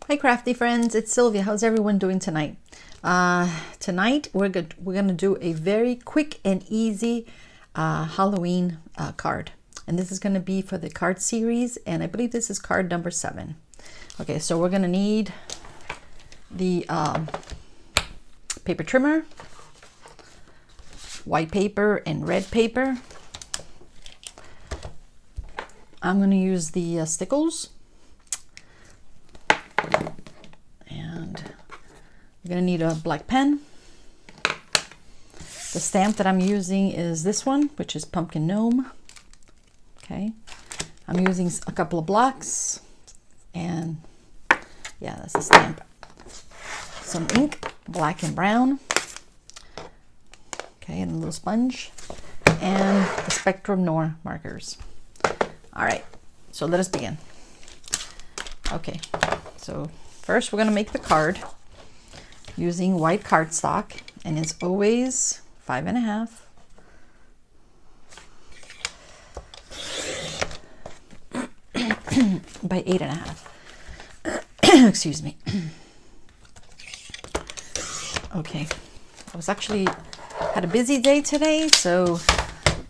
Hi Crafty Friends, it's Sylvia. How's everyone doing tonight? Tonight we're gonna do a very quick and easy Halloween card. And this is gonna be for the card series, and I believe this is card number 7. Okay, so we're gonna need the paper trimmer, white paper and red paper. I'm gonna use the stickles. And you're going to need a black pen. The stamp that I'm using is this one, which is Pumpkin Gnome. Okay. I'm using a couple of blocks. And yeah, that's the stamp. Some ink, black and brown. Okay, and a little sponge. And the Spectrum Noir markers. All right, so let us begin. Okay, so first we're going to make the card using white cardstock, and it's always 5.5 by 8.5. Excuse me. Okay, I was actually had a busy day today, so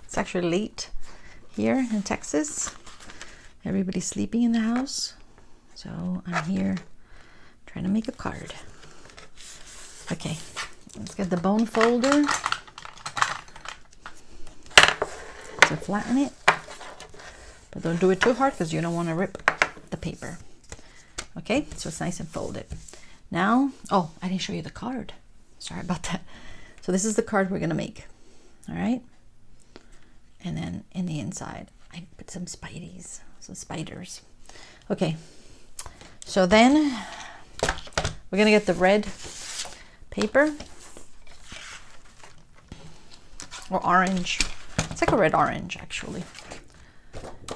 it's actually late here in Texas. Everybody's sleeping in the house, so I'm here trying to make a card. Okay, let's get the bone folder to flatten it, but don't do it too hard because you don't want to rip the paper. Okay, so it's nice and folded. Now, oh, I didn't show you the card. Sorry about that. So this is the card we're gonna make. All right, and then in the inside, I put some spiders. Okay, so then we're gonna get the red paper or orange. It's like a red orange actually.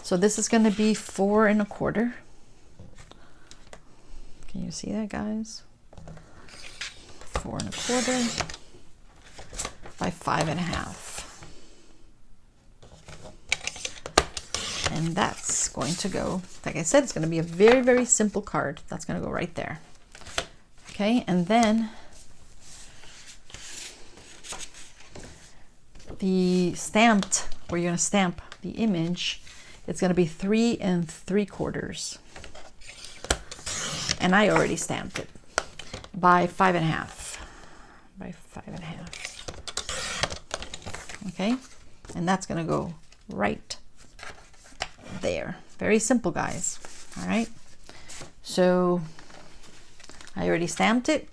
So this is gonna be 4 1/4. Can you see that, guys? 4 1/4 by 5.5. And that's going to go, like I said, it's going to be a very, very simple card. That's going to go right there. Okay, and then the stamped, where you're going to stamp the image, it's going to be 3 3/4. And I already stamped it by 5.5. By 5.5. Okay, and that's going to go right there. Very simple, guys. All right, so I already stamped it.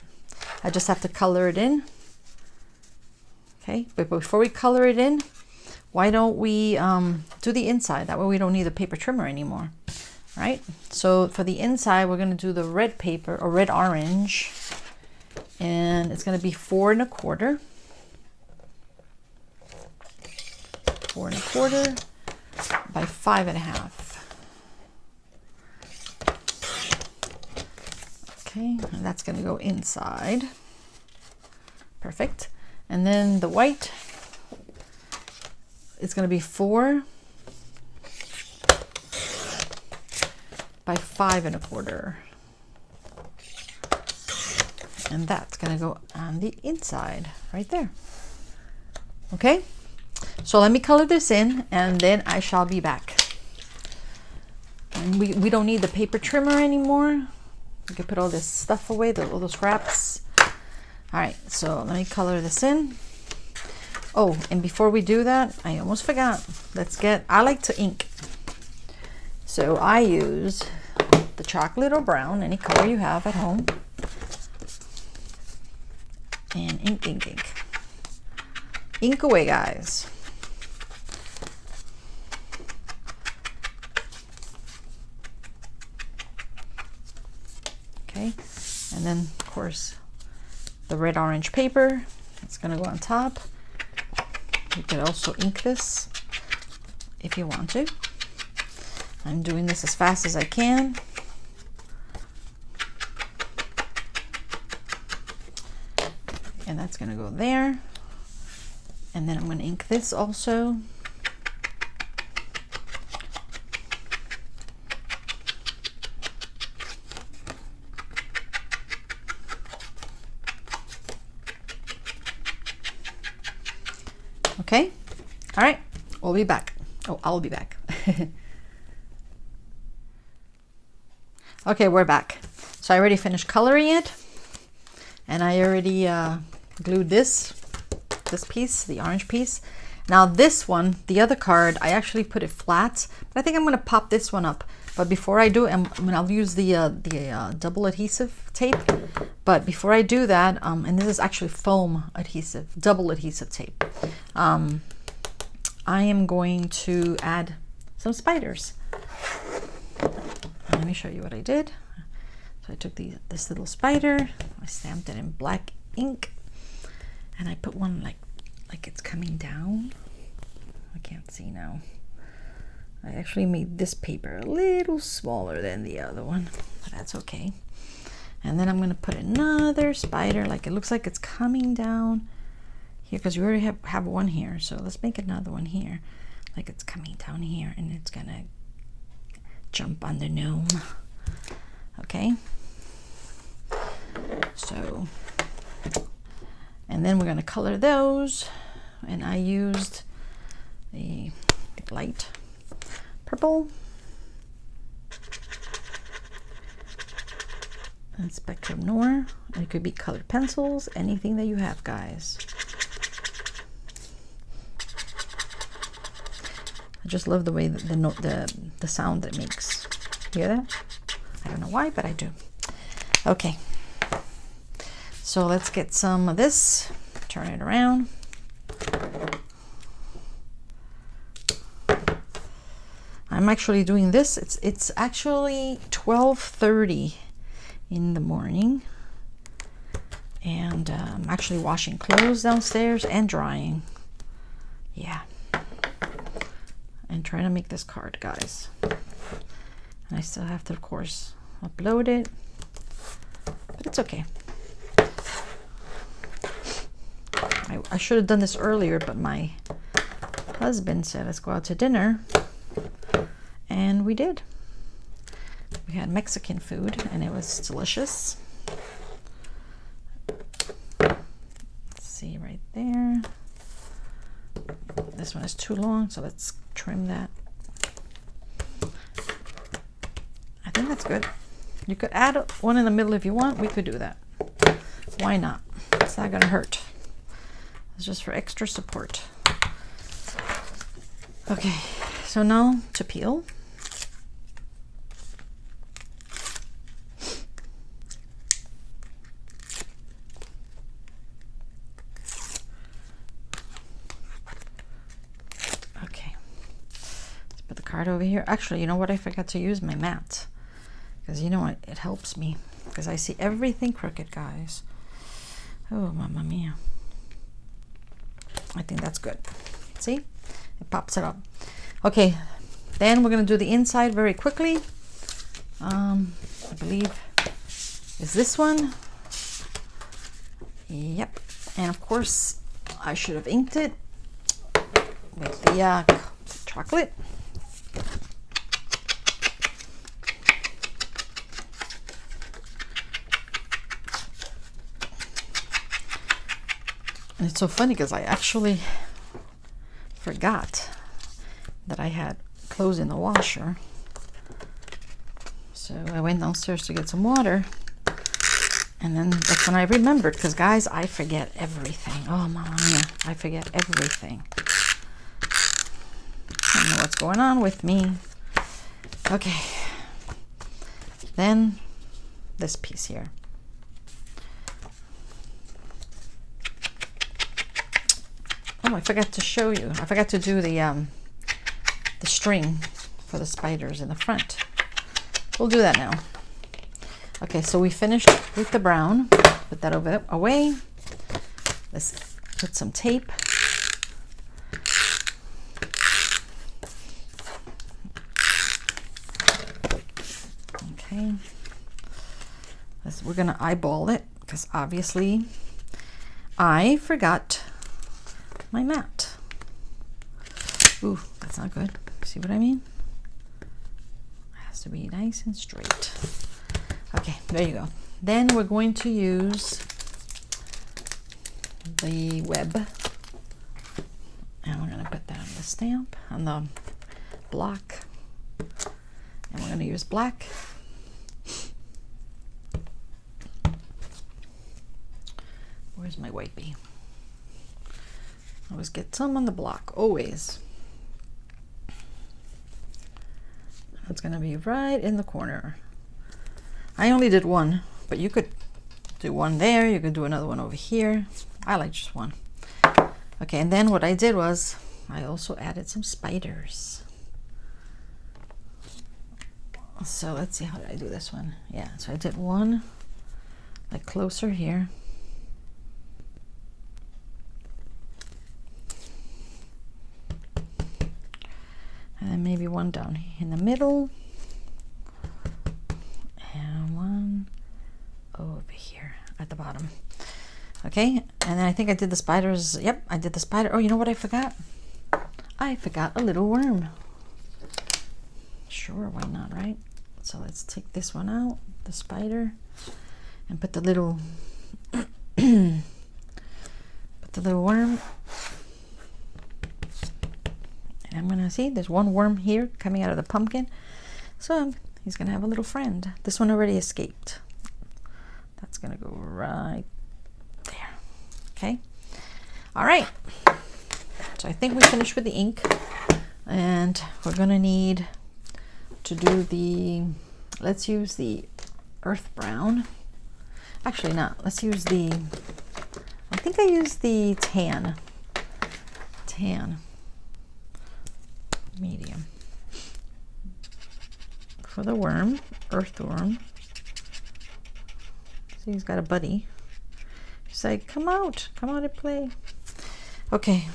I just have to color it in. Okay, but before we color it in, why don't we do the inside? That way we don't need the paper trimmer anymore. All right, so for the inside we're going to do the red paper or red orange, and it's going to be 4 1/4. 4 1/4 by 5.5. Okay, and that's going to go inside. Perfect. And then the white, it's going to be 4 by 5 1/4. And that's going to go on the inside right there. Okay, so let me color this in and then I shall be back. And we don't need the paper trimmer anymore. We can put all this stuff away, all those scraps. All right, so let me color this in. Oh, and before we do that, I almost forgot. I like to ink. So I use the chocolate or brown, any color you have at home. And ink, ink, ink. Ink away, guys. Okay, and then of course the red orange paper, it's going to go on top. You could also ink this if you want to. I'm doing this as fast as I can. And that's going to go there. And then I'm going to ink this also. Okay, all right, we'll be back. Oh, I'll be back. Okay, we're back. So I already finished coloring it, and I already glued this piece, the orange piece. Now this one, the other card, I actually put it flat, but I think I'm going to pop this one up. But before I do, I'll use the double adhesive tape. But before I do that, and this is actually foam adhesive, double adhesive tape, I am going to add some spiders. Let me show you what I did. So I took this little spider, I stamped it in black ink, and I put one like it's coming down. I can't see now. I actually made this paper a little smaller than the other one, but that's okay. And then I'm going to put another spider, like it looks like it's coming down here, because we already have one here. So let's make another one here, like it's coming down here, and it's going to jump on the gnome. Okay. So, and then we're going to color those, and I used a light purple and Spectrum Noir. It could be colored pencils, anything that you have, guys. I just love the way the sound that it makes. Hear that? I don't know why, but I do. Okay, so let's get some of this, turn it around. I'm actually doing this. It's actually 12:30 in the morning, and I'm actually washing clothes downstairs and drying. Yeah, and trying to make this card, guys. And I still have to, of course, upload it, but it's okay. I should have done this earlier, but my husband said let's go out to dinner, and we did. We had Mexican food, and it was delicious. Let's see right there. This one is too long, so let's trim that. I think that's good. You could add one in the middle if you want. We could do that. Why not? It's not gonna hurt. It's just for extra support. Okay, so now to peel. Okay, let's put the card over here. Actually, you know what? I forgot to use my mat, because you know what? It helps me, because I see everything crooked, guys. Oh, mamma mia. I think that's good. See? It pops it up. Okay, then we're going to do the inside very quickly. I believe is this one. Yep. And of course, I should have inked it with the chocolate. And it's so funny because I actually forgot that I had clothes in the washer. So I went downstairs to get some water, and then that's when I remembered, because guys, I forget everything. Oh mamma mia, I forget everything. I don't know what's going on with me. Okay, then this piece here. Oh, I forgot to show you. I forgot to do the string for the spiders in the front. We'll do that now. Okay, so we finished with the brown. Put that away. Let's put some tape. Okay. We're gonna eyeball it, because obviously I forgot my mat. Ooh, that's not good. See what I mean? It has to be nice and straight. Okay, there you go. Then we're going to use the web, stamp, on the block. And we're going to use black. Where's my white bee? Always get some on the block, always. It's going to be right in the corner. I only did one, but you could do one there. You could do another one over here. I like just one. Okay, and then what I did was I also added some spiders. So let's see, how did I do this one? Yeah, so I did one like closer here. And then maybe one down in the middle. And one over here at the bottom. Okay, and then I think I did the spiders. Yep, I did the spider. Oh, you know what I forgot? I forgot a little worm. Sure, why not, right? So let's take this one out, the spider, and put the little put the little worm. And I'm gonna see there's one worm here coming out of the pumpkin. So he's gonna have a little friend. This one already escaped. That's gonna go right there. Okay. All right. So I think we finished with the ink, and we're gonna need to do the, let's use the earth brown. Actually not, let's use the, I think I used the tan medium for the worm, earthworm. See, he's got a buddy. He's like, come out and play. Okay,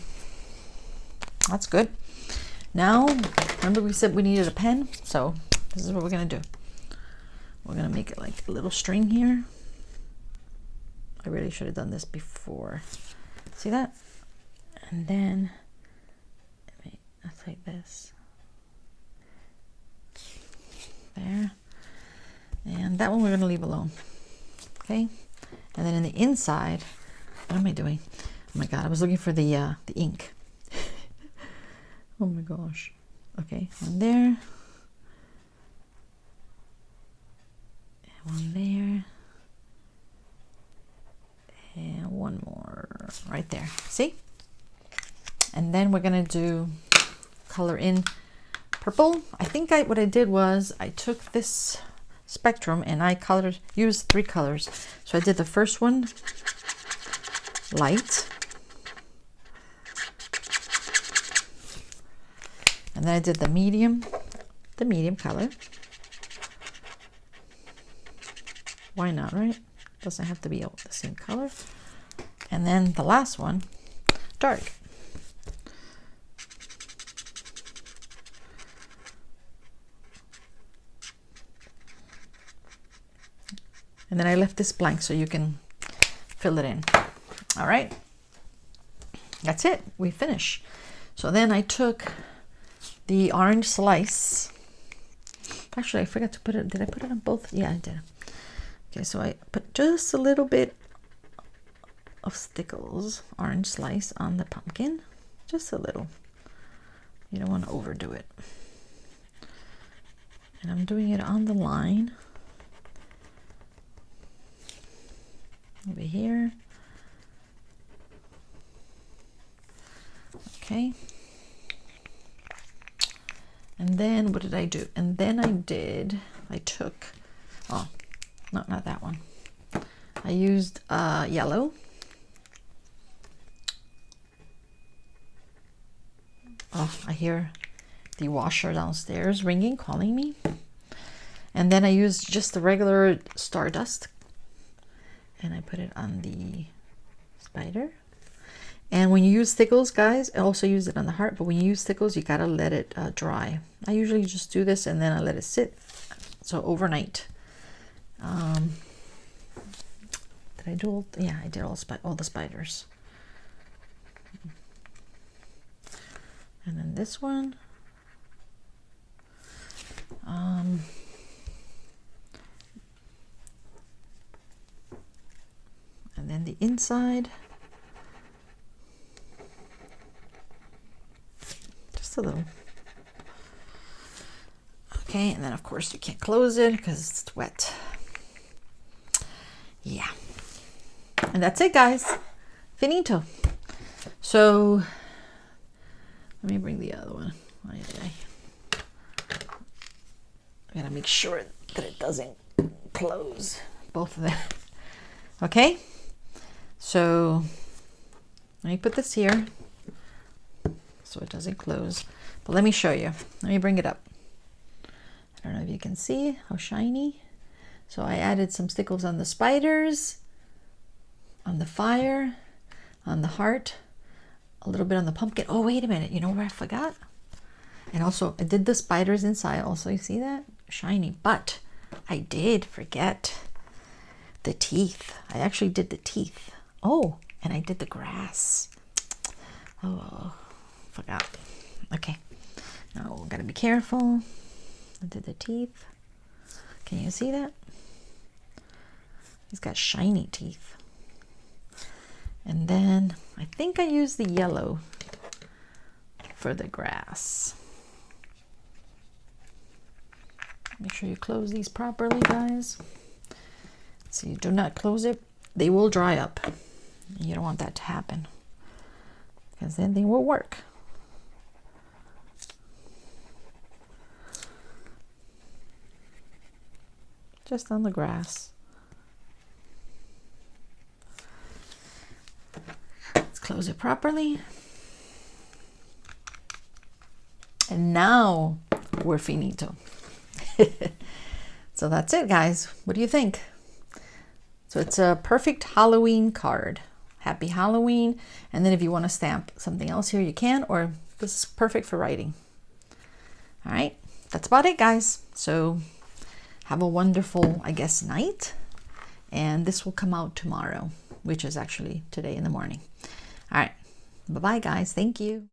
that's good. Now, remember we said we needed a pen? So this is what we're gonna do. We're gonna make it like a little string here. I really should have done this before. See that? And then, let's like this. There. And that one we're gonna leave alone. Okay? And then in the inside, what am I doing? Oh my God, I was looking for the ink. Oh my gosh. Okay, one there. And one there. And one more right there. See? And then we're gonna do color in purple. I think what I did was I took this spectrum and I used 3 colors. So I did the first one light. And then I did the medium color. Why not, right? Doesn't have to be all the same color. And then the last one, dark. And then I left this blank so you can fill it in. All right, that's it, we finish. So then I took the orange slice. Actually, I forgot to put it. Did I put it on both? Yeah, I did. Okay, so I put just a little bit of Stickles orange slice on the pumpkin. Just a little. You don't want to overdo it. And I'm doing it on the line. Over here. Okay. And then what did I do? And then I took, oh, no, not that one. I used yellow. Oh, I hear the washer downstairs ringing, calling me. And then I used just the regular Stardust. And I put it on the spider. And when you use Stickles, guys, I also use it on the heart, but when you use Stickles, you gotta let it dry. I usually just do this and then I let it sit, so overnight. Did I do yeah, I did all the spiders. And then this one. And then the inside. a little. Okay, and then of course you can't close it because it's wet. Yeah. And that's it, guys. Finito. So let me bring the other one. I gotta make sure that it doesn't close, both of them. Okay, so let me put this here so it doesn't close. But let me show you. Let me bring it up. I don't know if you can see how shiny. So I added some stickles on the spiders, on the fire, on the heart, a little bit on the pumpkin. Oh, wait a minute. You know where I forgot? And also I did the spiders inside also. You see that? Shiny. But I did forget the teeth. I actually did the teeth. Oh, and I did the grass. Oh, forgot. Okay. Now gotta be careful. I did the teeth. Can you see that? He's got shiny teeth. And then I think I used the yellow for the grass. Make sure you close these properly, guys. So you do not close it. They will dry up. You don't want that to happen, because then they will work. Just on the grass. Let's close it properly. And now we're finito. So that's it, guys. What do you think? So it's a perfect Halloween card. Happy Halloween. And then if you want to stamp something else here, you can, or this is perfect for writing. All right, that's about it, guys. So have a wonderful, I guess, night. And this will come out tomorrow, which is actually today in the morning. All right, bye-bye, guys. Thank you.